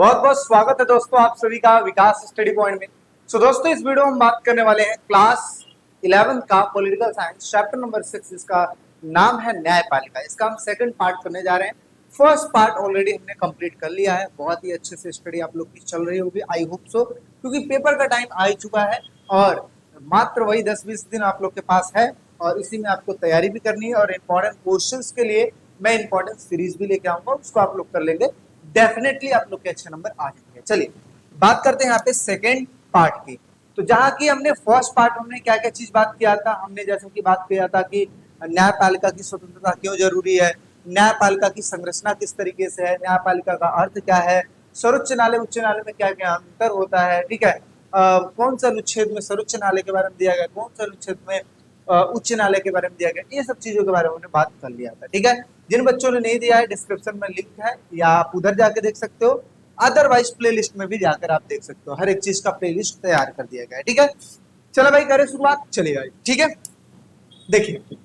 बहुत बहुत स्वागत है दोस्तों आप सभी का विकास स्टडी पॉइंट में। दोस्तों इस वीडियो में हम बात करने वाले हैं क्लास 11th का पॉलिटिकल साइंस चैप्टर नंबर 6 जिसका नाम है न्यायपालिका। इसका हम सेकंड पार्ट करने जा रहे हैं। फर्स्ट पार्ट ऑलरेडी हमने कंप्लीट कर लिया है। बहुत ही अच्छे से स्टडी आप लोग की चल रही होगी, आई होप सो, क्योंकि पेपर का टाइम आ चुका है और मात्र वही 10-20 दिन आप लोग के पास है और इसी में आपको तैयारी भी करनी है और इम्पोर्टेंट क्वेश्चंस के लिए मैं इम्पोर्टेंट सीरीज भी लेके आऊंगा, उसको आप लोग कर लेंगे, डेफिनेटली आप लोग के अच्छे नंबर आ जाएंगे। चलिए बात करते हैं यहाँ पे सेकेंड पार्ट की। तो जहाँ की हमने फर्स्ट पार्ट हमने क्या क्या चीज बात किया था, हमने जैसे कि बात किया था कि न्यायपालिका की स्वतंत्रता क्यों जरूरी है, न्यायपालिका की संरचना किस तरीके से है, न्यायपालिका का अर्थ क्या है, सर्वोच्च न्यायालय उच्च न्यायालय में क्या क्या अंतर होता है, ठीक है, कौन सा अनुच्छेद में सर्वोच्च न्यायालय के बारे में दिया गया, कौन सा अनुच्छेद में उच्च न्यायालय के बारे में दिया गया, ये सब चीजों के बारे में हमने बात कर लिया था। ठीक है, जिन बच्चों ने नहीं दिया है डिस्क्रिप्शन में लिंक है या आप उधर जाके देख सकते हो, अदरवाइज प्लेलिस्ट में भी जाकर आप देख सकते हो, हर एक चीज का प्लेलिस्ट तैयार कर दिया गया है। ठीक है, चलो भाई करें शुरुआत, चलिए भाई। ठीक है, देखिए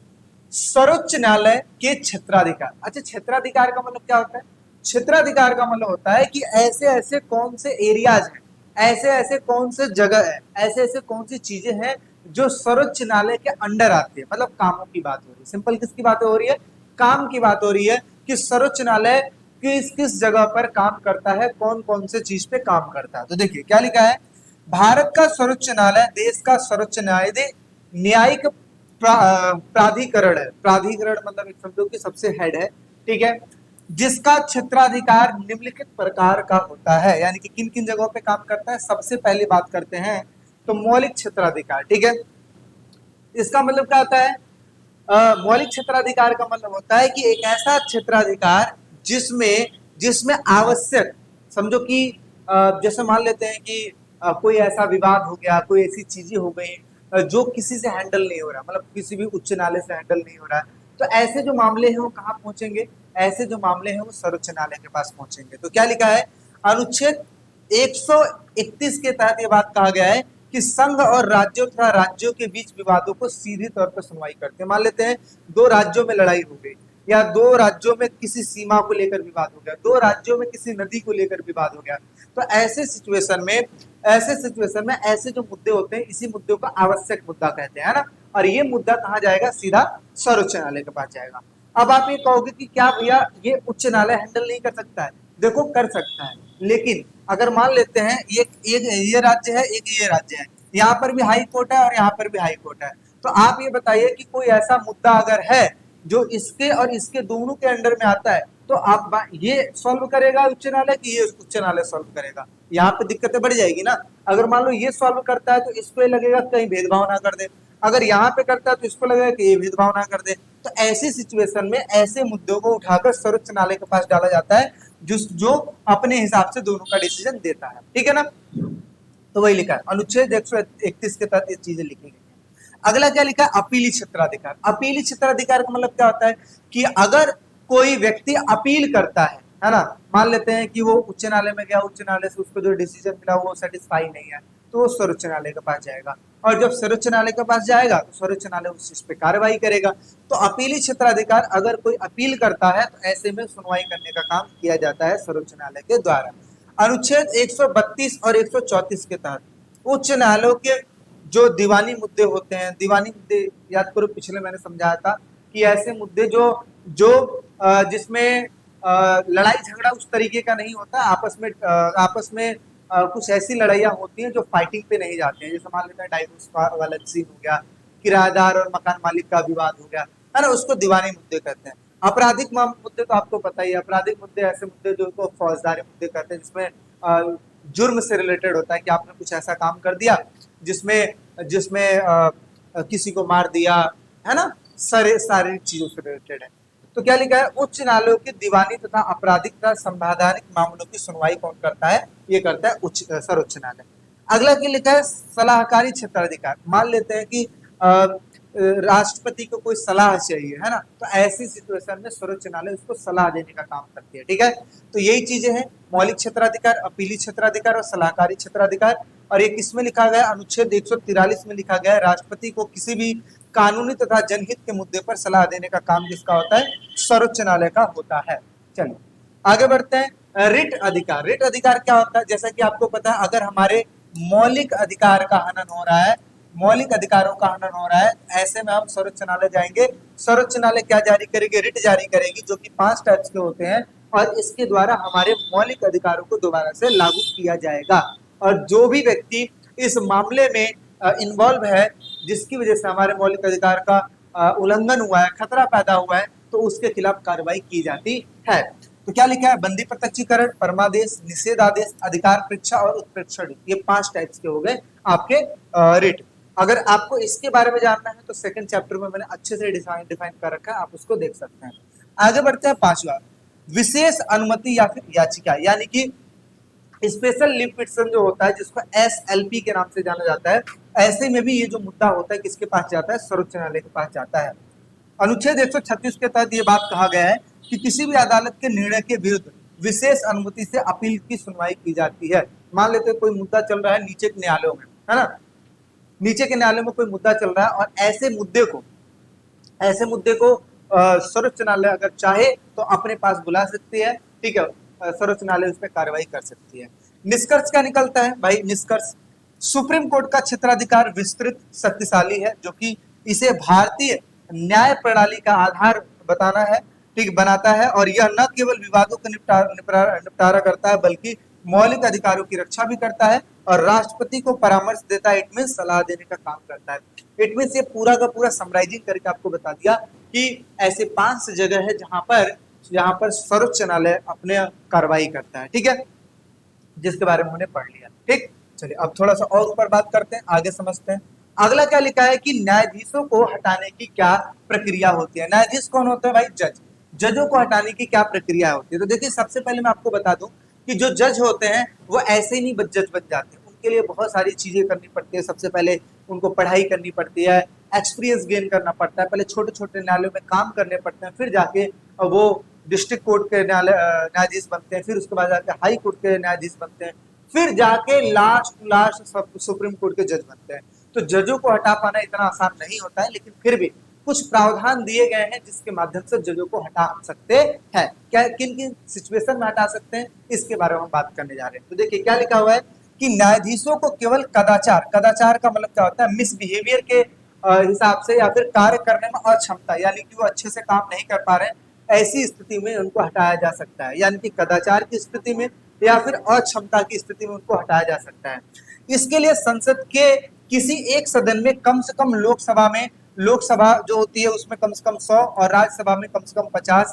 सर्वोच्च न्यायालय के क्षेत्राधिकार। अच्छा, क्षेत्राधिकार का मतलब क्या होता है? क्षेत्राधिकार का मतलब होता है कि ऐसे ऐसे कौन से एरियाज हैं, ऐसे ऐसे कौन से जगह है, ऐसे ऐसे कौन सी चीजें हैं जो सर्वोच्च न्यायालय के अंडर आती है। मतलब कामों की बात हो रही है, सिंपल किसकी बात हो रही है? काम की बात हो रही है कि सर्वोच्च न्यायालय किस किस जगह पर काम करता है, कौन कौन से चीज पे काम करता है। तो देखिए क्या लिखा है, भारत का सर्वोच्च न्यायालय देश का सर्वोच्च न्यायिक प्राधिकरण है। प्राधिकरण मतलब एक समझो कि सबसे हेड है, ठीक है, जिसका क्षेत्राधिकार निम्नलिखित प्रकार का होता है। यानी कि किन किन जगहों पे काम करता है, सबसे पहले बात करते हैं तो मौलिक क्षेत्राधिकार। ठीक है, इसका मतलब क्या होता है? मौलिक क्षेत्राधिकार का मतलब होता है कि एक ऐसा क्षेत्राधिकार जिसमें जिसमें आवश्यक, समझो कि जैसे मान लेते हैं कि कोई ऐसा विवाद हो गया, कोई ऐसी चीजें हो गई जो किसी से हैंडल नहीं हो रहा, मतलब किसी भी उच्च न्यायालय से हैंडल नहीं हो रहा, तो ऐसे जो मामले हैं वो कहाँ पहुंचेंगे? ऐसे जो मामले हैं वो सर्वोच्च न्यायालय के पास पहुंचेंगे। तो क्या लिखा है, अनुच्छेद 131 के तहत ये बात कहा गया है कि संघ और राज्यों तथा राज्यों के बीच विवादों को सीधी तौर पर सुनवाई करते हैं। मान लेते हैं दो राज्यों में लड़ाई हो गई या दो राज्यों में किसी सीमा को लेकर विवाद हो गया, दो राज्यों में किसी नदी को लेकर विवाद हो गया, तो ऐसे सिचुएशन में ऐसे जो मुद्दे होते हैं, इसी मुद्दे को आवश्यक मुद्दा कहते हैं, है ना। और ये मुद्दा कहाँ जाएगा? सीधा सर्वोच्च न्यायालय के पास जाएगा। अब आप ये कहोगे कि क्या भैया ये उच्च न्यायालय हैंडल नहीं कर सकता है? देखो कर सकता है, लेकिन अगर मान लेते हैं ये राज्य है, एक ये राज्य है, यहाँ पर भी हाई कोर्ट है और यहाँ पर भी हाई कोर्ट है, तो आप ये बताइए कि कोई ऐसा मुद्दा अगर है जो इसके और इसके दोनों के अंडर में आता है, तो आप ये सॉल्व करेगा उच्च न्यायालय की ये उच्च न्यायालय सॉल्व करेगा? यहाँ पे दिक्कतें बढ़ जाएगी ना। अगर मान लो ये सॉल्व करता है तो इसको ये लगेगा कहीं भेदभाव ना कर दे, अगर यहाँ पे करता है तो इसको लगेगा कि ये भेदभाव ना कर दे। तो ऐसी सिचुएशन में ऐसे मुद्दों को उठाकर सर्वोच्च न्यायालय के पास डाला जाता है जो अपने हिसाब से दोनों का डिसीजन देता है। ठीक है ना, तो वही लिखा है, अनुच्छेद 131 के तहत ये चीजें लिखी गई है। अगला क्या लिखा है, अपीली क्षेत्राधिकार। अपीली क्षेत्राधिकार का मतलब क्या होता है कि अगर कोई व्यक्ति अपील करता है ना, मान लेते हैं कि वो उच्च न्यायालय में गया, उच्च न्यायालय से उसको जो डिसीजन मिला वो सेटिस्फाई नहीं है, तो वो सर्वोच्च न्यायालय के पास जाएगा, और जब सर्वोच्च न्यायालय के पास जाएगा तो सर्वोच्च न्यायालय उस चीज पे कार्रवाई करेगा। तो अपीली क्षेत्राधिकार, अगर कोई अपील करता है तो ऐसे में सुनवाई करने का काम किया जाता है सर्वोच्च न्यायालय के द्वारा। अनुच्छेद 132 और 134 के तहत उच्च न्यायालयों के जो दीवानी मुद्दे होते हैं, दीवानी मुद्दे याद करो पिछले मैंने समझाया था कि ऐसे मुद्दे जो जो जिसमें लड़ाई झगड़ा उस तरीके का नहीं होता, आपस में कुछ ऐसी लड़ाइयाँ होती हैं जो फाइटिंग पे नहीं जाते हैं, जैसे मान लेते हैं डाइवोर्स वाला सीन हो गया, किराएदार और मकान मालिक का विवाद हो गया, है ना, उसको दीवानी मुद्दे कहते हैं। आपराधिक मुद्दे तो आपको पता ही है, आपराधिक मुद्दे ऐसे मुद्दे जो फौजदारी मुद्दे कहते हैं, जिसमें जुर्म से रिलेटेड होता है कि आपने कुछ ऐसा काम कर दिया जिसमें जिसमें किसी को मार दिया, है ना, सारी चीजों से रिलेटेड है। तो क्या लिखा है, उच्च न्यायालयों के दीवानी तथा आपराधिक तथा संवैधानिक मामलों की सुनवाई कौन करता है? ये करता है सर्वोच्च न्यायालय। अगला क्या लिखा है, सलाहकारी क्षेत्राधिकार। मान लेते हैं कि राष्ट्रपति को कोई सलाह चाहिए, है ना, तो ऐसी सिचुएशन में सर्वोच्च न्यायालय उसको सलाह देने का काम करती है। ठीक है, तो यही चीजें हैं, मौलिक क्षेत्राधिकार, अपीली क्षेत्राधिकार और सलाहकारी क्षेत्राधिकार। और ये किसमें लिखा गया? अनुच्छेद 143 में लिखा गया है, राष्ट्रपति को किसी भी कानूनी तथा जनहित के मुद्दे पर सलाह देने का काम किसका होता है? सर्वोच्च न्यायालय का होता है। चलिए आगे बढ़ते हैं। रिट अधिकार क्या होता है? जैसा कि आपको पता है, अगर हमारे मौलिक अधिकार का हनन हो रहा है, मौलिक अधिकारों का हनन हो रहा है, ऐसे में हम सर्वोच्च न्यायालय जाएंगे। सर्वोच्च न्यायालय क्या जारी करेगी? रिट जारी करेगी, जो कि 5 टाइप्स के होते हैं, और इसके द्वारा हमारे मौलिक अधिकारों को दोबारा से लागू किया जाएगा। और जो भी व्यक्ति इस मामले में इन्वॉल्व है, जिसकी वजह से हमारे मौलिक अधिकार का उल्लंघन हुआ है, खतरा पैदा हुआ है, तो उसके खिलाफ कार्रवाई की जाती है। तो क्या लिखा है? बंदी प्रत्यक्षीकरण, परमादेश, निषेधादेश, अधिकार परीक्षा और उत्प्रेक्षण, ये 5 टाइप्स के हो गए आपके रिट। अगर आपको इसके बारे में जानना है तो सेकंड चैप्टर में मैंने अच्छे से डिफाइन कर रखा है, आप उसको देख सकते हैं। आगे बढ़ते हैं 5वां, विशेष अनुमति या फिर याचिका, यानी कि स्पेशल लीव पिटिशन जो होता है, जिसको SLP के नाम से जाना जाता है। ऐसे में भी ये जो मुद्दा होता है किसके पास जाता है? सर्वोच्च न्यायालय के पास जाता है। अनुच्छेद 136 के तहत ये बात कहा गया है कि किसी भी अदालत के निर्णय के विरुद्ध विशेष अनुमति से अपील की सुनवाई की जाती है। मान लेते कोई मुद्दा चल रहा है नीचे के न्यायालयों में, है ना, नीचे के न्यायालय में कोई मुद्दा चल रहा है, और ऐसे मुद्दे को सर्वोच्च न्यायालय अगर चाहे तो अपने पास बुला सकती है, ठीक है। सर्वोच्च न्यायालय उस पर कार्रवाई कर सकती है। निष्कर्ष क्या निकलता है भाई? निष्कर्ष, सुप्रीम कोर्ट का क्षेत्राधिकार विस्तृत शक्तिशाली है, जो कि इसे भारतीय न्याय प्रणाली का आधार बताना है, ठीक, बनाता है। और यह न केवल विवादों का निपटारा करता है, बल्कि मौलिक अधिकारों की रक्षा भी करता है, और राष्ट्रपति को परामर्श देता है, इट मीन सलाह देने का काम करता है। इट मीन ये पूरा का पूरा समराइजिंग करके आपको बता दिया कि ऐसे 5 जगह है जहां पर सर्वोच्च न्यायालय अपने कार्रवाई करता है, ठीक है, जिसके बारे में हमने पढ़ लिया। ठीक, चलिए अब थोड़ा सा और ऊपर बात करते हैं, आगे समझते हैं। अगला क्या लिखा है कि न्यायाधीशों को हटाने की क्या प्रक्रिया होती है? न्यायाधीश कौन होता है भाई? जज। जजों को हटाने की क्या प्रक्रिया होती है? तो देखिए, सबसे पहले मैं आपको बता दूं कि जो जज होते हैं वो ऐसे ही नहीं जज बन जाते, उनके लिए बहुत सारी चीजें करनी पड़ती है। सबसे पहले उनको पढ़ाई करनी पड़ती है, एक्सपीरियंस गेन करना पड़ता है, पहले छोटे छोटे न्यायालयों में काम करने पड़ते हैं, फिर जाके वो डिस्ट्रिक्ट कोर्ट के न्यायाधीश बनते हैं, फिर उसके बाद जाके हाई कोर्ट के न्यायाधीश बनते हैं, फिर जाके लास्ट सब सुप्रीम कोर्ट के जज बनते हैं। तो जजों को हटा पाना इतना आसान नहीं होता है, लेकिन फिर भी कुछ प्रावधान दिए गए हैं जिसके माध्यम से जजों को हटा सकते हैं। क्या किन किन सिचुएशन में हटा सकते हैं, इसके बारे में हम बात करने जा रहे हैं। तो देखिए क्या लिखा हुआ है कि न्यायाधीशों को केवल कदाचार का मतलब क्या होता है? मिसबिहेवियर के हिसाब से, या फिर कार्य करने में अक्षमता, यानी कि वो अच्छे से काम नहीं कर पा रहे हैं, ऐसी स्थिति में उनको हटाया जा सकता है। यानी कि कदाचार की स्थिति में या फिर अक्षमता की स्थिति में उनको हटाया जा सकता है। इसके लिए संसद के किसी एक सदन में कम से कम लोकसभा जो होती है उसमें कम से कम 100 और राज्यसभा में कम से कम 50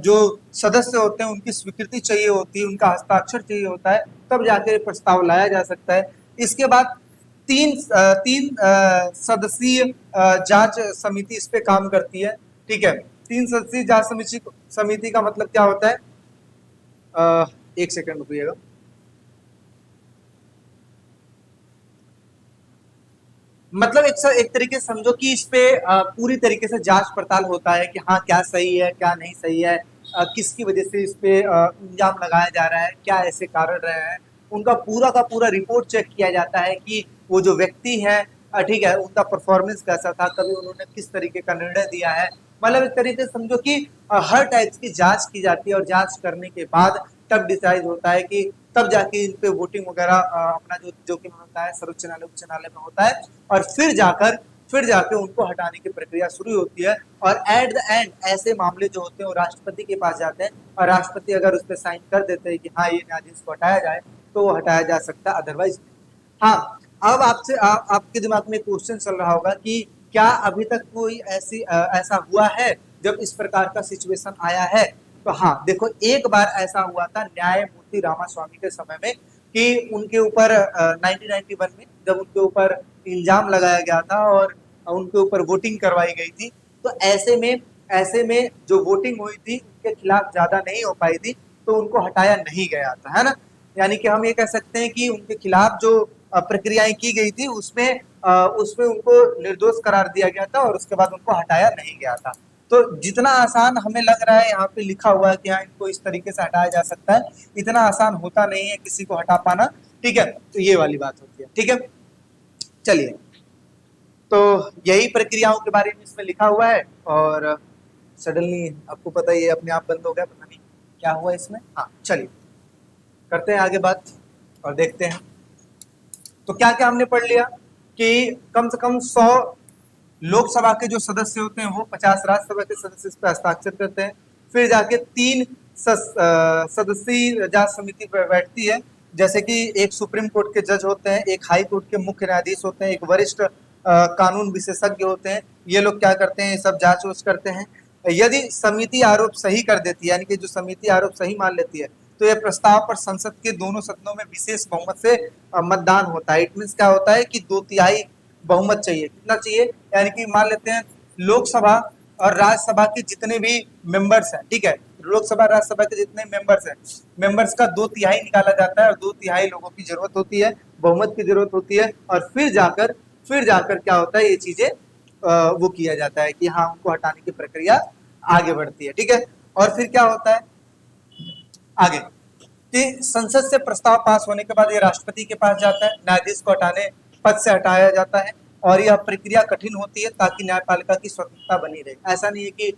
जो सदस्य होते हैं उनकी स्वीकृति चाहिए होती है, उनका हस्ताक्षर चाहिए होता है, तब जाकर प्रस्ताव लाया जा सकता है। इसके बाद तीन सदस्यीय जांच समिति इस पे काम करती है, ठीक है। 3 सदस्यीय जांच समिति का मतलब क्या होता है? एक सेकंड रुकिएगा। मतलब एक तरीके से समझो कि इस पे पूरी तरीके से जांच पड़ताल होता है कि हाँ क्या सही है क्या नहीं सही है, किसकी वजह से इस पे इल्जाम लगाया जा रहा है, क्या ऐसे कारण रहे हैं, उनका पूरा का पूरा रिपोर्ट चेक किया जाता है कि वो जो व्यक्ति है, ठीक है, उनका परफॉर्मेंस कैसा था, कभी उन्होंने किस तरीके का निर्णय दिया है। मतलब एक तरीके से समझो कि हर टाइप की जांच की जाती है, और जांच करने के बाद तब डिसाइड होता है कि तब जाके इन पे वोटिंग वगैरह अपना जो कि होता है सर्वोच्च न्यायालय उच्च न्यायालय में होता है, और फिर जाके उनको हटाने की प्रक्रिया शुरू होती है। और एट द एंड ऐसे मामले जो होते हैं वो राष्ट्रपति के पास जाते हैं, और राष्ट्रपति अगर उस पर साइन कर देते हैं कि हाँ ये न्यायाधीश को हटाया जाए, तो वो हटाया जा सकता है, अदरवाइज। हाँ, अब आपके दिमाग में क्वेश्चन चल रहा होगा कि क्या अभी तक कोई ऐसा हुआ है जब इस प्रकार का सिचुएशन आया है? तो हाँ देखो, एक बार ऐसा हुआ था न्यायमूर्ति रामास्वामी के समय में कि उनके ऊपर 1991 में जब उनके ऊपर इल्जाम लगाया गया था और उनके ऊपर वोटिंग करवाई गई थी, तो ऐसे में जो वोटिंग हुई थी उनके खिलाफ ज्यादा नहीं हो पाई थी, तो उनको हटाया नहीं गया था, है ना। यानी कि हम ये कह सकते हैं कि उनके खिलाफ जो प्रक्रियाएं की गई थी उसमें उनको निर्दोष करार दिया गया था, और उसके बाद उनको हटाया नहीं गया था। तो जितना आसान हमें लग रहा है यहाँ पे लिखा हुआ है कि हाँ इनको इस तरीके से हटाया जा सकता है, इतना आसान होता नहीं है किसी को हटा पाना, ठीक है। तो ये वाली बात होती है, ठीक है। चलिए, तो यही प्रक्रियाओं के बारे में इसमें लिखा हुआ है, और सडनली आपको पता ही है अपने आप बंद हो गया, पता नहीं क्या हुआ इसमें? हाँ, चलिए करते हैं आगे बात और देखते हैं। तो क्या क्या हमने पढ़ लिया कि कम से कम 100 लोकसभा के जो सदस्य होते हैं वो 50 राज्यसभा के सदस्य इस पर हस्ताक्षर करते हैं। फिर जाके 3 सदस्यीय जांच समिति बैठती है, जैसे कि एक सुप्रीम कोर्ट के जज होते हैं, एक हाई कोर्ट के मुख्य न्यायाधीश होते हैं, एक वरिष्ठ कानून विशेषज्ञ होते हैं। ये लोग क्या करते हैं, ये सब जांच वूच करते हैं। यदि समिति आरोप सही कर देती है, यानी कि जो समिति आरोप सही मान लेती है, तो यह प्रस्ताव पर संसद के दोनों सदनों में विशेष बहुमत से मतदान होता है। इट मीन्स क्या होता है कि 2/3 बहुमत चाहिए। कितना चाहिए? यानी कि मान लेते हैं लोकसभा और राज्यसभा के जितने भी मेंबर्स हैं, ठीक है, लोकसभा राज्यसभा के जितने मेंबर्स हैं, मेंबर्स का 2/3 निकाला जाता है और 2/3 लोगों की जरूरत होती है, बहुमत की जरूरत होती है। और फिर जाकर क्या होता है, ये चीजें वो किया जाता है कि हाँ, उनको हटाने की प्रक्रिया आगे बढ़ती है। ठीक है, और फिर क्या होता है आगे कि संसद से प्रस्ताव पास होने के बाद ये राष्ट्रपति के पास जाता है, न्यायाधीश को हटाने पद से हटाया जाता है। और यह प्रक्रिया कठिन होती है ताकि न्यायपालिका की स्वतंत्रता बनी रहे। ऐसा नहीं है कि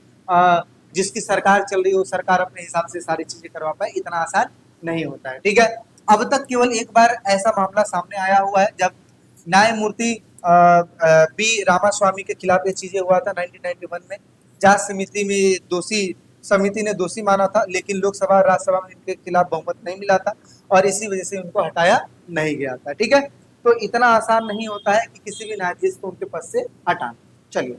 जिसकी सरकार चल रही हो सरकार अपने हिसाब से सारी चीजें करवा पाए, इतना आसान नहीं होता है। ठीक है, अब तक केवल एक बार ऐसा मामला सामने आया हुआ है जब न्यायमूर्ति बी रामास्वामी के खिलाफ ये चीजें हुआ था 1991 में। जांच समिति ने दोषी माना था, लेकिन लोकसभा और राज्यसभा में इनके खिलाफ बहुमत नहीं मिला था और इसी वजह से उनको हटाया नहीं गया था। ठीक है, तो इतना आसान नहीं होता है कि किसी भी न्यायाधीश को उनके पद से हटाना। चलिए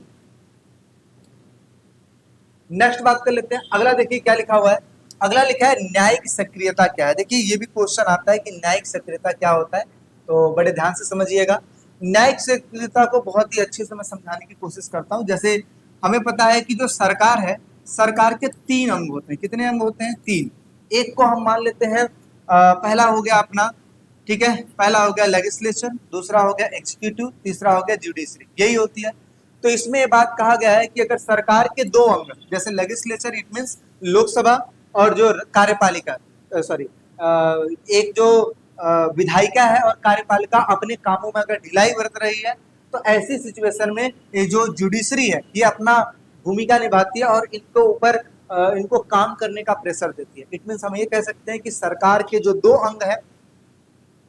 नेक्स्ट बात कर लेते हैं। अगला देखिए क्या लिखा हुआ है। अगला लिखा है न्यायिक सक्रियता क्या है। देखिए ये भी क्वेश्चन आता है कि न्यायिक सक्रियता क्या होता है, तो बड़े ध्यान से समझिएगा। न्यायिक सक्रियता को बहुत ही अच्छे से मैं समझाने की कोशिश करता हूं। जैसे हमें पता है कि जो सरकार है, सरकार के 3 अंग होते हैं। कितने अंग होते हैं? 3। एक को हम मान लेते हैं पहला हो गया अपना, ठीक है, पहला हो गया लेजिस्लेचर, दूसरा हो गया एग्जीक्यूटिव, तीसरा हो गया जुडिशरी, यही होती है। तो इसमें ये बात कहा गया है कि अगर सरकार के 2 अंग, जैसे लेजिस्लेचर इट मींस लोकसभा, और जो कार्यपालिका एक जो विधायिका है और कार्यपालिका अपने कामों में अगर ढिलाई बरत रही है, तो ऐसी सिचुएशन में ये जो जुडिशरी है ये अपना भूमिका निभाती है और इनको काम करने का प्रेशर देती है। इट मींस हम ये कह सकते हैं कि सरकार के जो 2 अंग है,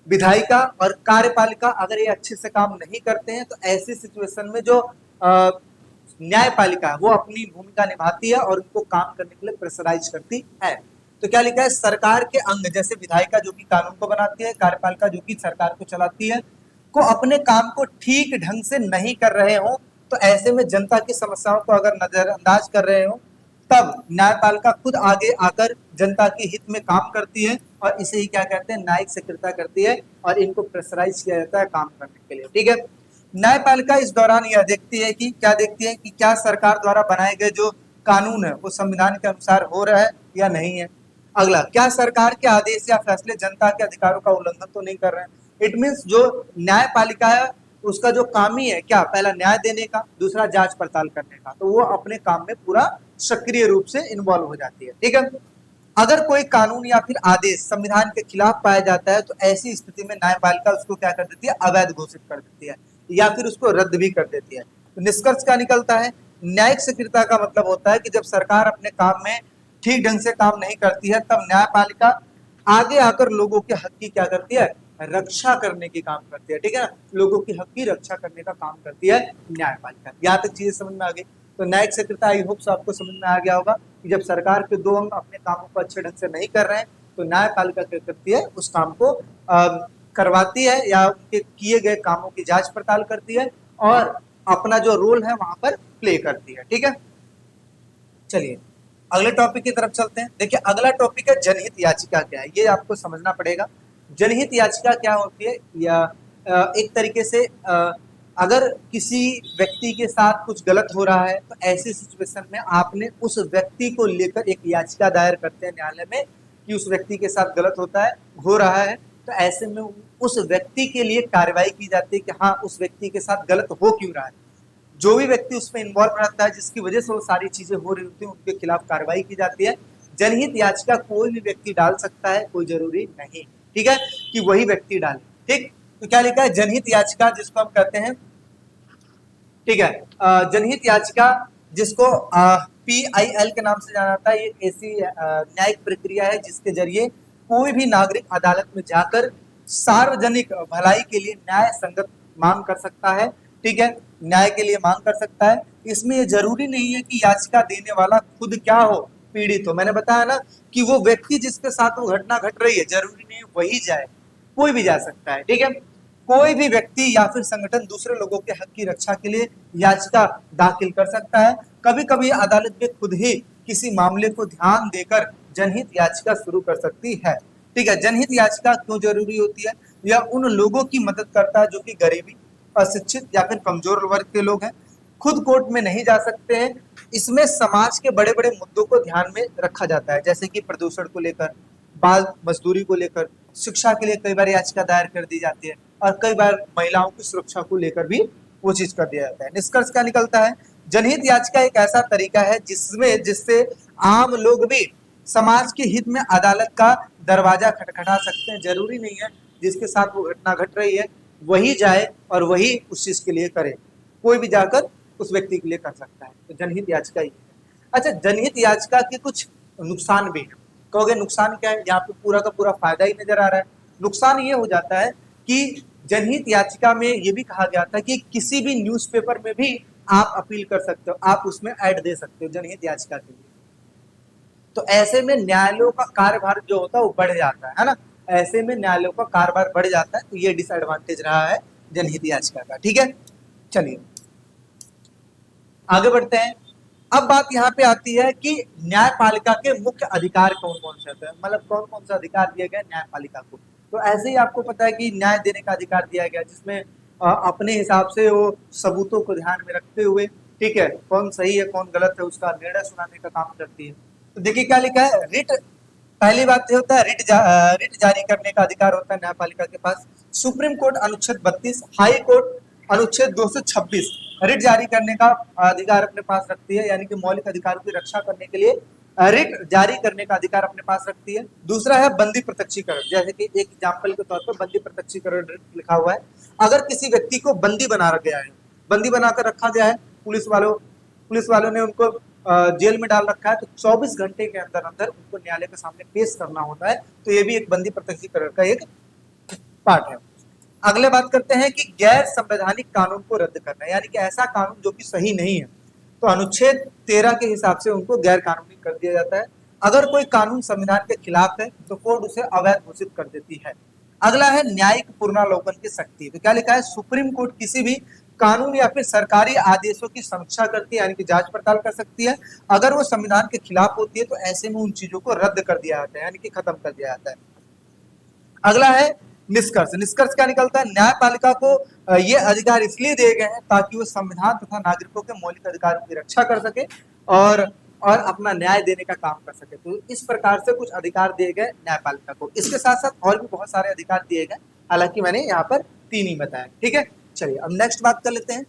विधायिका और कार्यपालिका, अगर ये अच्छे से काम नहीं करते हैं, तो ऐसी सिचुएशन में जो न्यायपालिका है वो अपनी भूमिका निभाती है और उनको काम करने के लिए प्रेशराइज करती है। तो क्या लिखा है, सरकार के अंग जैसे विधायिका जो कि कानून को बनाती है, कार्यपालिका जो कि सरकार को चलाती है, को अपने काम को ठीक ढंग से नहीं कर रहे हो, तो ऐसे में जनता की समस्याओं को अगर नजरअंदाज कर रहे हो, तब न्यायपालिका खुद आगे आकर जनता के हित में काम करती है और इसे ही क्या कहते हैं, न्यायिक सक्रियता करती है और इनको प्रेशराइज किया जाता है काम करने के लिए। ठीक है, न्यायपालिका इस दौरान यह देखती है कि क्या सरकार द्वारा बनाए गए जो कानून है वो संविधान के अनुसार हो रहा है या नहीं है। अगला, क्या सरकार के आदेश या फैसले जनता के अधिकारों का उल्लंघन तो नहीं कर रहे हैं। इट मींस जो न्यायपालिका है उसका जो काम ही है क्या, पहला न्याय देने का, दूसरा जांच पड़ताल करने का, तो वो अपने काम में पूरा सक्रिय रूप से इन्वॉल्व हो जाती है। ठीक है, अगर कोई कानून या फिर आदेश संविधान के खिलाफ पाया जाता है, तो ऐसी स्थिति में न्यायपालिका उसको क्या कर देती है, अवैध घोषित कर देती है या फिर उसको रद्द भी कर देती है। तो निष्कर्ष क्या निकलता है, न्यायिक सक्रियता का मतलब होता है कि जब सरकार अपने काम में ठीक ढंग से काम नहीं करती है, तब न्यायपालिका आगे आकर लोगों के हक की क्या करती है, रक्षा करने की काम करती है। ठीक है ना, लोगों की हक की रक्षा करने का काम करती है न्यायपालिका। यहाँ तक चीजें समझ में आ गई। तो न्यायिक सक्रियता आई होप आपको समझ में आ गया होगा कि जब सरकार के 2 अंग अपने कामों को अच्छे ढंग से नहीं कर रहे हैं, तो न्यायपालिका क्या करती है, उस काम को करवाती है या उनके किए गए कामों की जांच पड़ताल करती है और अपना जो रोल है वहां पर प्ले करती है। ठीक है, चलिए अगले टॉपिक की तरफ चलते हैं। देखिए अगला टॉपिक है जनहित याचिका क्या है, ये आपको समझना पड़ेगा। जनहित याचिका क्या होती है, या एक तरीके से अगर किसी व्यक्ति के साथ कुछ गलत हो रहा है, तो ऐसी सिचुएशन में आपने उस व्यक्ति को लेकर एक याचिका दायर करते हैं न्यायालय में कि उस व्यक्ति के साथ गलत हो रहा है, तो ऐसे में उस व्यक्ति के लिए कार्रवाई की जाती है कि हाँ, उस व्यक्ति के साथ गलत हो क्यों रहा है। जो भी व्यक्ति उसमें इन्वॉल्व रहता है, जिसकी वजह से वो सारी चीजें हो रही होती है, उनके खिलाफ कार्रवाई की जाती है। जनहित याचिका कोई भी व्यक्ति डाल सकता है, कोई जरूरी नहीं, ठीक है, कि वही व्यक्ति डाले। ठीक, तो क्या लिखा है, जनहित याचिका जिसको हम कहते हैं, ठीक है, जनहित याचिका जिसको PIL के नाम से जाना जाता है। ये ऐसी न्यायिक प्रक्रिया है जिसके जरिए कोई भी नागरिक अदालत में जाकर सार्वजनिक भलाई के लिए न्याय संगत मांग कर सकता है। ठीक है, न्याय के लिए मांग कर सकता है। इसमें ये जरूरी नहीं है कि याचिका देने वाला खुद क्या हो, पीड़ित हो। मैंने बताया ना कि वो व्यक्ति जिसके साथ वो घटना घट रही है, जरूरी नहीं है वही जाए, कोई भी जा सकता है। ठीक है, कोई भी व्यक्ति या फिर संगठन दूसरे लोगों के हक की रक्षा के लिए याचिका दाखिल कर सकता है। कभी कभी अदालत भी खुद ही किसी मामले को ध्यान देकर जनहित याचिका शुरू कर सकती है। ठीक है, जनहित याचिका क्यों जरूरी होती है? यह उन लोगों की मदद करता है जो कि गरीबी, अशिक्षित या फिर कमजोर वर्ग के लोग हैं, खुद कोर्ट में नहीं जा सकते हैं। इसमें समाज के बड़े बड़े मुद्दों को ध्यान में रखा जाता है, जैसे कि प्रदूषण को लेकर, बाल मजदूरी को लेकर, शिक्षा के लिए कई बार याचिका दायर कर दी जाती है, और कई बार महिलाओं की सुरक्षा को लेकर भी वो चीज कर दिया जाता है। निष्कर्ष क्या निकलता है? जनहित याचिका एक ऐसा तरीका है जिससे आम लोग भी समाज के हित में अदालत का दरवाजा खटखटा सकते हैं। जरूरी नहीं है जिसके साथ वो घटना घट रही है वही जाए और वही उस चीज के लिए करे, कोई भी जाकर उस व्यक्ति के लिए कर सकता है। तो जनहित याचिका ये है। अच्छा, जनहित याचिका के कुछ नुकसान भी है। कहोगे नुकसान क्या है? यहाँ पे पूरा का पूरा फायदा ही नजर आ रहा है। नुकसान ये हो जाता है कि जनहित याचिका में ये भी कहा गया था कि किसी भी न्यूज़पेपर में भी आप अपील कर सकते हो, आप उसमें ऐड दे सकते हो जनहित याचिका के लिए। तो ऐसे में न्यायालयों का कार्यभार जो होता है वो बढ़ जाता है ना। ऐसे में न्यायालयों का कार्यभार बढ़ जाता है, तो ये डिसएडवांटेज रहा है जनहित याचिका का। ठीक है, चलिए आगे बढ़ते हैं। अब बात यहाँ पे आती है कि न्यायपालिका के मुख्य अधिकार कौन कौन से होते हैं, मतलब कौन कौन से अधिकार दिए गए न्यायपालिका को। तो ऐसे ही आपको पता है कि न्याय देने का अधिकार दिया गया, जिसमें अपने हिसाब से वो सबूतों को ध्यान में रखते हुए, ठीक है, कौन सही है कौन गलत है उसका निर्णय सुनाने का काम करती है। तो देखिए क्या लिखा है, रिट। पहली बात ये होता है रिट जारी करने का अधिकार होता है न्यायपालिका के पास। सुप्रीम कोर्ट अनुच्छेद 32, हाई कोर्ट अनुच्छेद 226 रिट जारी करने का अधिकार अपने पास रखती है, यानी कि मौलिक अधिकारों की रक्षा करने के लिए रिट जारी करने का अधिकार अपने पास रखती है। दूसरा है बंदी प्रत्यक्षीकरण, जैसे कि एक एग्जाम्पल के तौर पर बंदी प्रत्यक्षीकरण लिखा हुआ है। अगर किसी व्यक्ति को बंदी बना गया है, बंदी बनाकर रखा गया है, पुलिस वालों ने उनको जेल में डाल रखा है, तो 24 घंटे के अंदर अंदर उनको न्यायालय के सामने पेश करना होता है। तो ये भी एक बंदी प्रत्यक्षीकरण का एक पार्ट है। अगले बात करते हैं कि गैर संवैधानिक कानून को रद्द करना, यानी कि ऐसा कानून जो कि सही नहीं है, तो अनुच्छेद 13 के हिसाब से उनको गैर कानूनी कर दिया जाता है। अगर कोई कानून संविधान के खिलाफ है तो कोर्ट उसे अवैध घोषित कर देती है। अगला है न्यायिक पुनरावलोकन की शक्ति। तो क्या लिखा है, सुप्रीम कोर्ट किसी भी कानून या फिर सरकारी आदेशों की समीक्षा करती है, यानी कि जांच पड़ताल कर सकती है। अगर वो संविधान के खिलाफ होती है तो ऐसे में उन चीजों को रद्द कर दिया जाता है, यानी कि खत्म कर दिया जाता है। अगला है निष्कर्ष। निष्कर्ष क्या निकलता है, न्यायपालिका को ये अधिकार इसलिए दिए गए हैं ताकि वो संविधान तथा नागरिकों के मौलिक अधिकारों की रक्षा कर सके और अपना न्याय देने का काम कर सके। तो इस प्रकार से कुछ अधिकार दिए गए न्यायपालिका को। इसके साथ साथ और भी बहुत सारे अधिकार दिए गए, हालांकि मैंने यहाँ पर 3 ही बताया। ठीक है, चलिए अब नेक्स्ट बात कर लेते हैं।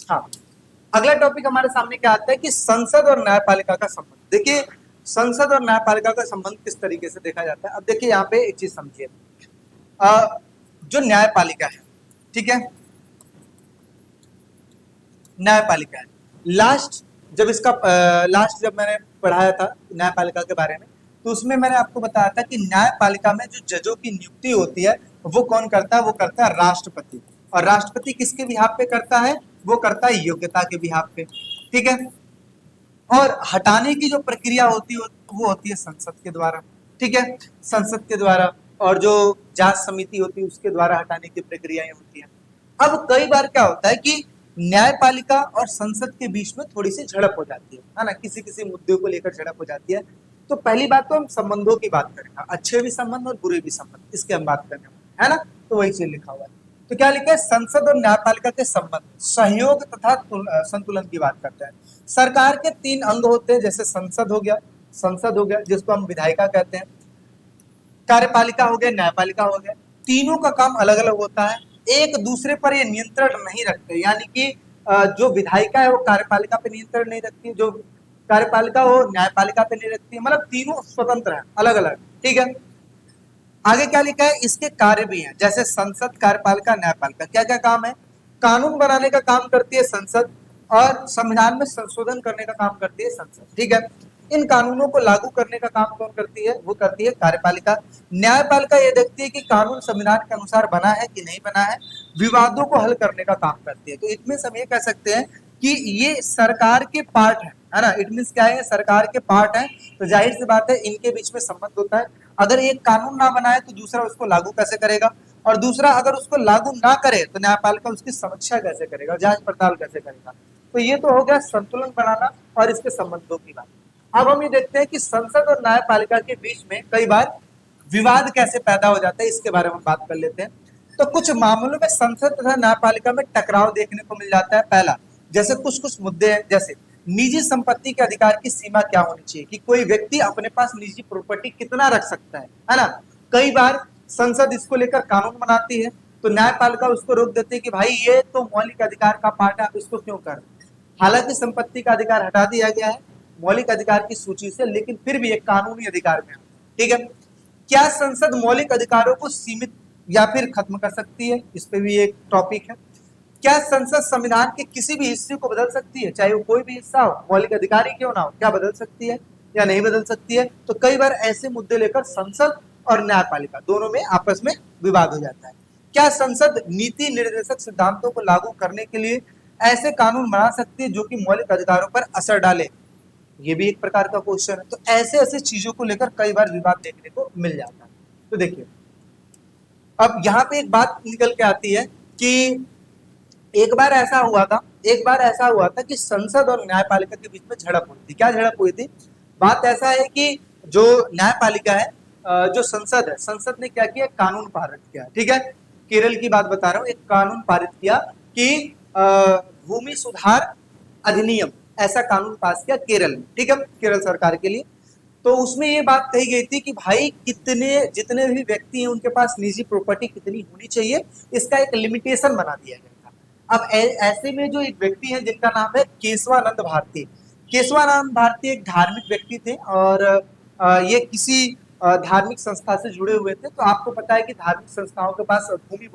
हाँ, अगला टॉपिक हमारे सामने क्या आता है कि संसद और न्यायपालिका का संबंध। देखिए संसद और न्यायपालिका का संबंध किस तरीके से देखा जाता है। अब देखिए यहाँ पे एक चीज समझिए, जो न्यायपालिका है, ठीक है, न्यायपालिका है, लास्ट जब मैंने पढ़ाया था न्यायपालिका के बारे में, तो उसमें मैंने आपको बताया था कि न्यायपालिका में जो जजों की नियुक्ति होती है वो कौन करता है, वो करता है राष्ट्रपति। और राष्ट्रपति किसके बिहाफ पे करता है, वो करता है योग्यता के बिहाफ पे। ठीक है, और हटाने की जो प्रक्रिया होती है वो होती है संसद के द्वारा। ठीक है, संसद के द्वारा, और जो जांच समिति होती है उसके द्वारा हटाने की प्रक्रियाएं होती है। अब कई बार क्या होता है कि न्यायपालिका और संसद के बीच में थोड़ी सी झड़प हो जाती है ना, किसी किसी मुद्दे को लेकर झड़प हो जाती है। तो पहली बात तो हम संबंधों की बात करेंगे, अच्छे भी संबंध और बुरे भी संबंध, इसके हम बात करेंगे, है ना। तो वही चीज लिखा हुआ है। तो क्या लिखा है, संसद और न्यायपालिका के संबंध, सहयोग तथा संतुलन की बात करते हैं। सरकार के 3 अंग होते हैं, जैसे संसद हो गया जिसको हम विधायिका कहते हैं, कार्यपालिका हो गया, न्यायपालिका हो गया। तीनों का काम अलग अलग होता है, एक दूसरे पर ये नियंत्रण नहीं रखते, यानी कि जो विधायिका है वो कार्यपालिका पे नियंत्रण नहीं रखती, जो कार्यपालिका वो न्यायपालिका पे नहीं रखती, मतलब तीनों स्वतंत्र है, अलग अलग। ठीक है, आगे क्या लिखा है, इसके कार्य भी हैं, जैसे संसद, कार्यपालिका, न्यायपालिका। क्या क्या काम है, कानून बनाने का काम करती है संसद और संविधान में संशोधन करने का काम करती है संसद, ठीक है। इन कानूनों को लागू करने का काम कौन करती है, वो करती है कार्यपालिका। न्यायपालिका ये देखती है कि कानून संविधान के अनुसार बना है कि नहीं बना है, विवादों को हल करने का काम करती है। तो इट मीन्स हम ये कह सकते हैं कि ये सरकार के पार्ट है ना। इट मीन्स क्या है, सरकार के पार्ट है, तो जाहिर सी बात है इनके बीच में संबंध होता है। अगर एक कानून ना बनाए तो दूसरा उसको लागू कैसे करेगा, और दूसरा अगर उसको लागू ना करे तो न्यायपालिका उसकी समीक्षा कैसे करेगा, जांच पड़ताल कैसे करेगा। तो ये तो हो गया संतुलन बनाना और इसके संबंधों की बात। अब हम ये देखते हैं कि संसद और न्यायपालिका के बीच में कई बार विवाद कैसे पैदा हो जाता है, इसके बारे में बात कर लेते हैं। तो कुछ मामलों में संसद तथा न्यायपालिका में टकराव देखने को मिल जाता है। पहला, जैसे कुछ कुछ मुद्दे हैं, जैसे निजी संपत्ति के अधिकार की सीमा क्या होनी चाहिए, कि कोई व्यक्ति अपने पास निजी प्रॉपर्टी कितना रख सकता है ना। कई बार संसद इसको लेकर कानून बनाती है तो न्यायपालिका उसको रोक देती है कि भाई ये तो मौलिक अधिकार का पार्ट है, आप इसको क्यों कर। हालांकि संपत्ति का अधिकार हटा दिया गया है मौलिक अधिकार की सूची से, लेकिन फिर भी एक कानूनी अधिकार में, ठीक है। क्या संसद मौलिक अधिकारों को सीमित या फिर खत्म कर सकती है, इस पे भी एक टॉपिक है। क्या संसद संविधान के किसी भी हिस्से को बदल सकती है, चाहे वो कोई भी हिस्सा हो, मौलिक अधिकार ही क्यों ना हो, क्या बदल सकती है या नहीं बदल सकती है। तो कई बार ऐसे मुद्दे लेकर संसद और न्यायपालिका दोनों में आपस में विवाद हो जाता है। क्या संसद नीति निर्देशक सिद्धांतों को लागू करने के लिए ऐसे कानून बना सकती है जो कि मौलिक अधिकारों पर असर डाले, ये भी एक प्रकार का क्वेश्चन है। तो ऐसे ऐसे चीजों को लेकर कई बार विवाद देखने को मिल जाता है। तो देखिए, अब यहाँ पे एक बात निकल के आती है कि एक बार ऐसा हुआ था कि संसद और न्यायपालिका के बीच में झड़प हुई थी। क्या झड़प हुई थी, बात ऐसा है कि जो न्यायपालिका है, जो संसद है, संसद ने क्या किया, कानून पारित किया, ठीक है। केरल की बात बता रहा हूँ, एक कानून पारित किया कि भूमि सुधार अधिनियम, ऐसा कानून पास किया केरल में, ठीक है, केरल सरकार के लिए। तो उसमें ये बात कही गई थी कि भाई जितने भी व्यक्ति हैं उनके पास निजी प्रॉपर्टी कितनी होनी चाहिए, इसका एक लिमिटेशन बना दिया गया था। अब ऐसे में जो एक व्यक्ति है जिनका नाम है केशवानंद भारती। केशवानंद भारती एक धार्मिक व्यक्ति थे और ये किसी धार्मिक संस्था से जुड़े हुए थे। तो आपको पता है कि धार्मिक संस्थाओं के पास भूमि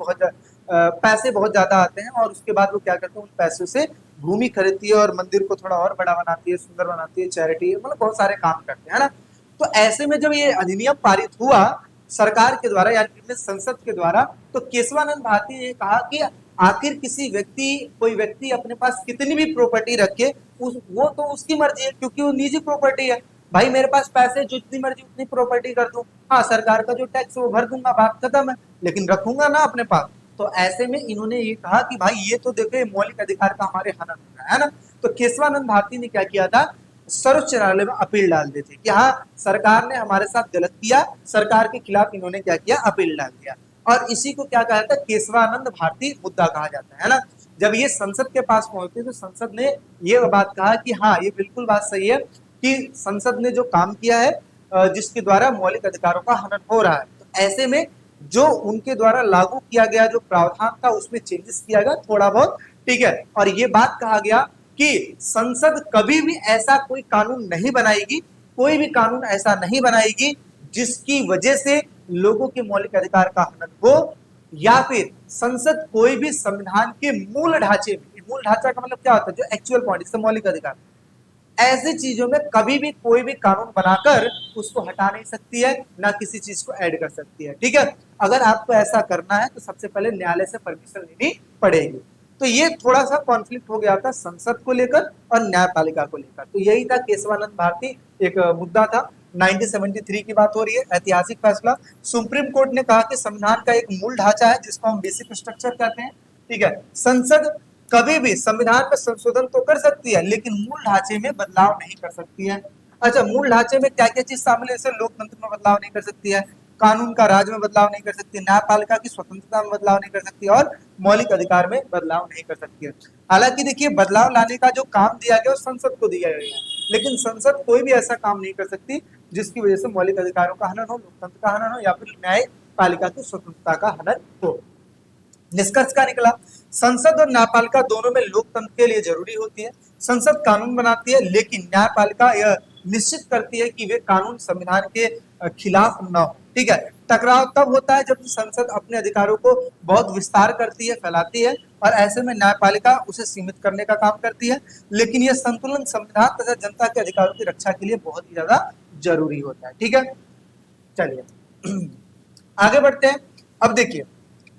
पैसे बहुत ज्यादा आते हैं और उसके बाद वो क्या करते हैं, उन पैसों से भूमि खरीदती है और मंदिर को थोड़ा और बड़ा बनाती है, सुंदर बनाती है, चैरिटी, मतलब बहुत सारे काम करते हैं ना। तो ऐसे में जब ये अधिनियम पारित हुआ सरकार के द्वारा यानी संसद के द्वारा, तो केशवानंद भारती ने कहा कि आखिर कोई व्यक्ति अपने पास कितनी भी प्रॉपर्टी रखे, वो तो उसकी मर्जी है, क्योंकि वो निजी प्रॉपर्टी है। भाई मेरे पास पैसे, जो जितनी मर्जी उतनी प्रॉपर्टी कर दूं, हाँ सरकार का जो टैक्स वो भर दूंगा, बात खत्म है, लेकिन रखूंगा ना अपने पास। तो ऐसे में इन्होंने ये कहा कि भाई ये तो देखो मौलिक अधिकार का हमारे हनन हो रहा है ना। तो केशवानंद भारती ने क्या किया था, सर्वोच्च न्यायालय में अपील डाल दी थी कि हाँ सरकार ने हमारे साथ गलत किया, सरकार के खिलाफ इन्होंने क्या किया, अपील डाल दिया। और इसी को क्या कहा था, केशवानंद भारती मुद्दा कहा जाता है ना। जब ये संसद के पास पहुंचे तो संसद ने ये बात कहा कि हाँ ये बिल्कुल बात सही है कि संसद ने जो काम किया है जिसके द्वारा मौलिक अधिकारों का हनन हो रहा है, तो ऐसे में जो उनके द्वारा लागू किया गया जो प्रावधान था उसमें चेंजेस किया गया थोड़ा बहुत, ठीक है। और ये बात कहा गया कि संसद कभी भी ऐसा कोई कानून नहीं बनाएगी, कोई भी कानून ऐसा नहीं बनाएगी जिसकी वजह से लोगों के मौलिक अधिकार का हनन हो, या फिर संसद कोई भी संविधान के मूल ढांचे में, मूल ढांचा का मतलब क्या होता है, जो एक्चुअल पॉइंट, इससे मौलिक अधिकार, ऐसी चीजों में कभी भी कोई भी कानून बनाकर उसको हटा नहीं सकती है, ना किसी चीज को ऐड कर सकती है, ठीक है। अगर आपको ऐसा करना है तो सबसे पहले न्यायालय से परमिशन लेनी पड़ेगी। तो ये थोड़ा सा कॉन्फ्लिक्ट हो गया था संसद को लेकर और न्यायपालिका को लेकर। तो यही था केशवानंद भारती, एक मुद्दा था। 1973 की बात हो रही है, ऐतिहासिक फैसला। सुप्रीम कोर्ट ने कहा कि संविधान का एक मूल ढांचा है जिसको हम बेसिक स्ट्रक्चर कहते हैं, ठीक है। संसद कभी भी संविधान में संशोधन तो कर सकती है लेकिन मूल ढांचे में बदलाव नहीं कर सकती है। अच्छा, मूल ढांचे में क्या क्या चीज शामिल है, जैसे लोकतंत्र में बदलाव नहीं कर सकती है, कानून का राज में बदलाव नहीं कर सकती, न्यायपालिका की स्वतंत्रता में बदलाव नहीं कर सकती और मौलिक अधिकार में बदलाव नहीं कर सकती है। हालांकि देखिए, बदलाव लाने का जो काम दिया गया वो संसद को दिया गया है, लेकिन संसद कोई भी ऐसा काम नहीं कर सकती जिसकी वजह से मौलिक अधिकारों का हनन हो, लोकतंत्र का हनन हो या फिर न्यायपालिका की स्वतंत्रता का हनन हो। निष्कर्ष क्या निकला, संसद और न्यायपालिका दोनों में लोकतंत्र के लिए जरूरी होती है। संसद कानून बनाती है लेकिन न्यायपालिका यह निश्चित करती है कि वे कानून संविधान के खिलाफ न हो, ठीक है। टकराव तब होता है जब संसद अपने अधिकारों को बहुत विस्तार करती है, फैलाती है, और ऐसे में न्यायपालिका उसे सीमित करने का काम करती है। लेकिन यह संतुलन संविधान तथा जनता के अधिकारों की रक्षा के लिए बहुत ही ज्यादा जरूरी होता है। ठीक है, चलिए आगे बढ़ते हैं। अब देखिए,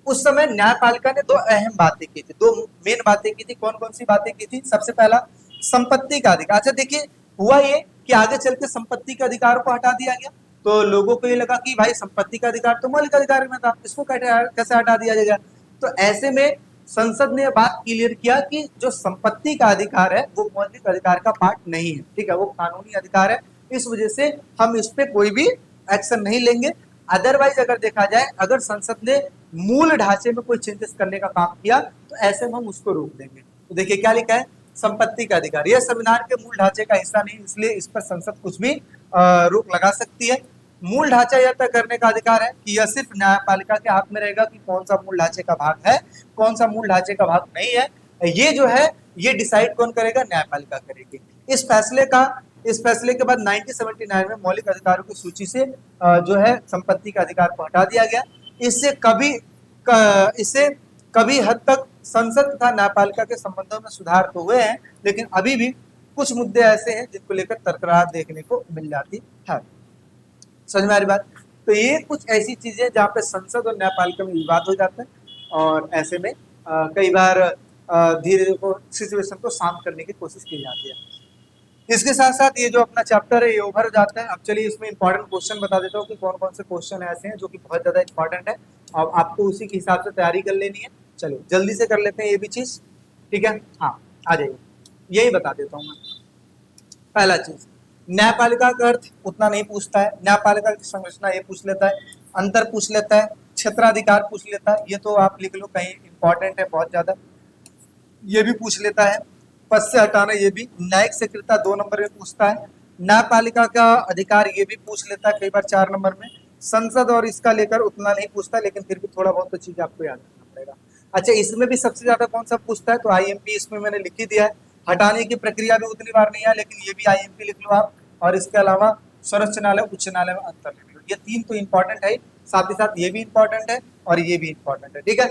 उस समय न्यायपालिका ने दो अहम बातें की थी, दो मेन बातें की थी। कौन कौन सी बातें की थी? सबसे पहला संपत्ति का अधिकार। अच्छा देखिए, हुआ ये कि आगे चल के संपत्ति के अधिकार को हटा दिया गया, तो लोगों को ये लगा कि भाई संपत्ति का अधिकार तो मौलिक अधिकार में था, इसको कैसे हटा दिया जाएगा। तो ऐसे में संसद ने बात क्लियर किया कि जो संपत्ति का अधिकार है वो मौलिक अधिकार का पार्ट नहीं है, ठीक है, वो कानूनी अधिकार है। इस वजह से हम इस पे कोई भी एक्शन नहीं लेंगे। अदरवाइज अगर देखा जाए, अगर संसद ने मूल ढांचे में कोई चेंजेस करने का काम किया तो ऐसे में हम उसको रोक देंगे। तो देखिए क्या लिखा है, संपत्ति का अधिकार, यह संविधान के मूल ढांचे का हिस्सा नहीं, इसलिए इस पर संसद कुछ भी रोक लगा सकती है। मूल ढांचा यह तय करने का अधिकार है कि यह सिर्फ न्यायपालिका के हाथ में रहेगा कि कौन सा मूल ढांचे का भाग है, कौन सा मूल ढांचे का भाग नहीं है। ये जो है ये डिसाइड कौन करेगा? न्यायपालिका करेगी। इस फैसले के बाद 1979 में मौलिक अधिकारों की सूची से जो है संपत्ति का अधिकार को हटा दिया गया। इससे कभी हद तक संसद तथा न्यायपालिका के संबंधों में सुधार तो हुए हैं, लेकिन अभी भी कुछ मुद्दे ऐसे हैं जिनको लेकर तकरार देखने को मिल जाती है। समझ में आ रही बात? तो ये कुछ ऐसी चीजें जहाँ पे संसद और न्यायपालिका में विवाद हो जाता है, और ऐसे में कई बार धीरे सिचुएशन को शांत करने की कोशिश की जाती है। इसके साथ साथ ये जो अपना चैप्टर है ये ओवर हो जाता है। अब चलिए इसमें इंपॉर्टेंट क्वेश्चन बता देता हूँ कि कौन कौन से क्वेश्चन ऐसे हैं जो कि बहुत ज्यादा इंपॉर्टेंट है, और आपको उसी के हिसाब से तैयारी कर लेनी है। चलिए जल्दी से कर लेते हैं ये भी चीज, ठीक है। हाँ आ जाइए, यही बता देता हूँ मैं। पहला चीज, न्यायपालिका का अर्थ उतना नहीं पूछता है, न्यायपालिका की संरचना ये पूछ लेता है, अंतर पूछ लेता है, क्षेत्राधिकार पूछ लेता है, ये तो आप लिख लो कहीं, इंपॉर्टेंट है बहुत ज्यादा। ये भी पूछ लेता है, पद से हटाना ये भी, न्यायिक सक्रियता 2 नंबर में पूछता है, न्यायपालिका का अधिकार ये भी पूछ लेता है कई बार 4 नंबर में। संसद और इसका लेकर उतना नहीं पूछता, लेकिन फिर भी थोड़ा बहुत तो चीज आपको याद रखना पड़ेगा। अच्छा इसमें भी सबसे ज्यादा कौन सा पूछता है? तो आईएमपी इसमें मैंने लिख ही दिया है। हटाने की प्रक्रिया भी उतनी बार नहीं है, लेकिन ये भी आईएमपी लिख लो आप। और इसके अलावा सर्वोच्च न्यायालय, उच्च न्यायालय में अंतर लिख लो। ये 3 तो इंपॉर्टेंट है, साथ ही साथ ये भी इंपॉर्टेंट है और ये भी इंपॉर्टेंट है, ठीक है।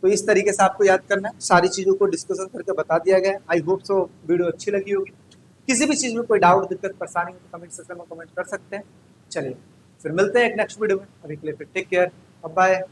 तो इस तरीके से आपको याद करना है, सारी चीजों को डिस्कशन करके बता दिया गया है। आई होप सो वीडियो अच्छी लगी होगी। किसी भी चीज में कोई डाउट, दिक्कत, परेशानी हो तो कमेंट सेक्शन में कमेंट कर सकते हैं। चलिए फिर मिलते हैं एक नेक्स्ट वीडियो में, अभी के लिए फिर टेक केयर, बाय।